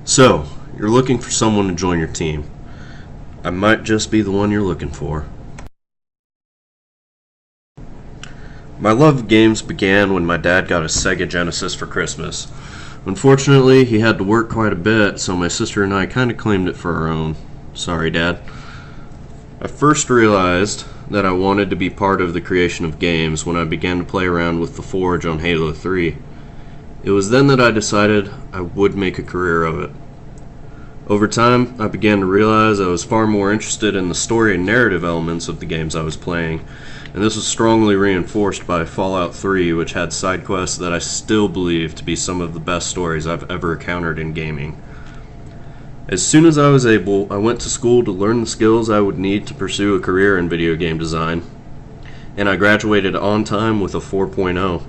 So, you're looking for someone to join your team. I might just be the one you're looking for. My love of games began when my dad got a Sega Genesis for Christmas. Unfortunately, he had to work quite a bit, so my sister and I kind of claimed it for our own. Sorry, Dad. I first realized that I wanted to be part of the creation of games when I began to play around with the Forge on Halo 3. It was then that I decided I would make a career of it. Over time, I began to realize I was far more interested in the story and narrative elements of the games I was playing, and this was strongly reinforced by Fallout 3, which had side quests that I still believe to be some of the best stories I've ever encountered in gaming. As soon as I was able, I went to school to learn the skills I would need to pursue a career in video game design, and I graduated on time with a 4.0.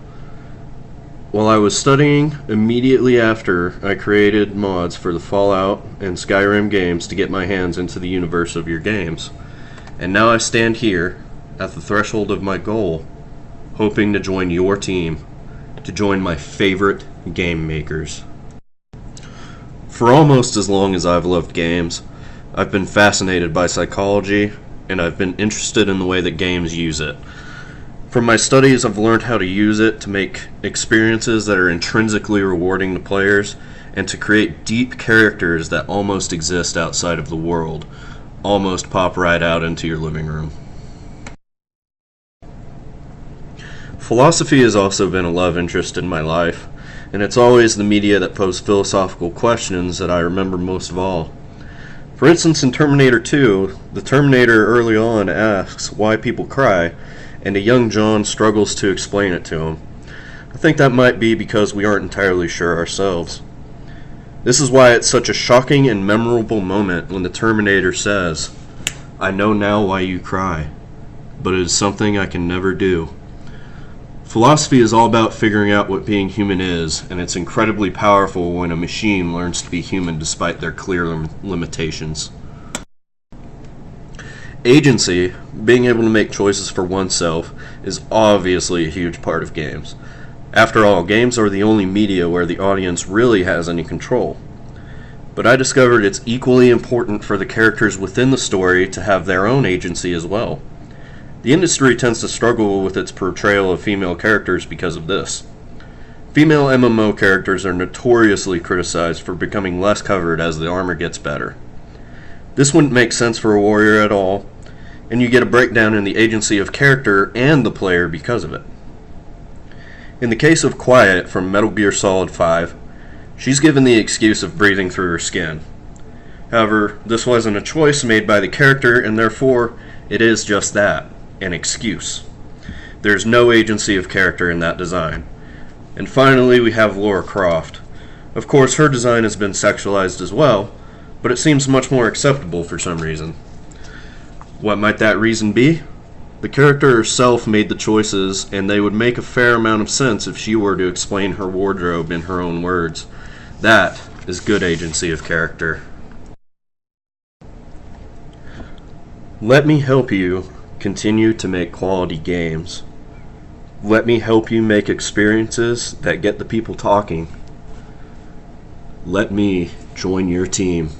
While I was studying, immediately after, I created mods for the Fallout and Skyrim games to get my hands into the universe of your games. And now I stand here, at the threshold of my goal, hoping to join your team, to join my favorite game makers. For almost as long as I've loved games, I've been fascinated by psychology, and I've been interested in the way that games use it. From my studies, I've learned how to use it to make experiences that are intrinsically rewarding to players, and to create deep characters that almost exist outside of the world, almost pop right out into your living room. Philosophy has also been a love interest in my life, and it's always the media that pose philosophical questions that I remember most of all. For instance, in Terminator 2, the Terminator early on asks why people cry, and a young John struggles to explain it to him. I think that might be because we aren't entirely sure ourselves. This is why it's such a shocking and memorable moment when the Terminator says, "I know now why you cry, but it is something I can never do." Philosophy is all about figuring out what being human is, and it's incredibly powerful when a machine learns to be human despite their clear limitations. Agency, being able to make choices for oneself, is obviously a huge part of games. After all, games are the only media where the audience really has any control. But I discovered it's equally important for the characters within the story to have their own agency as well. The industry tends to struggle with its portrayal of female characters because of this. Female MMO characters are notoriously criticized for becoming less covered as the armor gets better. This wouldn't make sense for a warrior at all, and you get a breakdown in the agency of character and the player because of it. In the case of Quiet from Metal Gear Solid 5, she's given the excuse of breathing through her skin. However, this wasn't a choice made by the character, and therefore, it is just that, an excuse. There's no agency of character in that design. And finally, we have Lara Croft. Of course, her design has been sexualized as well, but it seems much more acceptable for some reason. What might that reason be? The character herself made the choices, and they would make a fair amount of sense if she were to explain her wardrobe in her own words. That is good agency of character. Let me help you continue to make quality games. Let me help you make experiences that get the people talking. Let me join your team.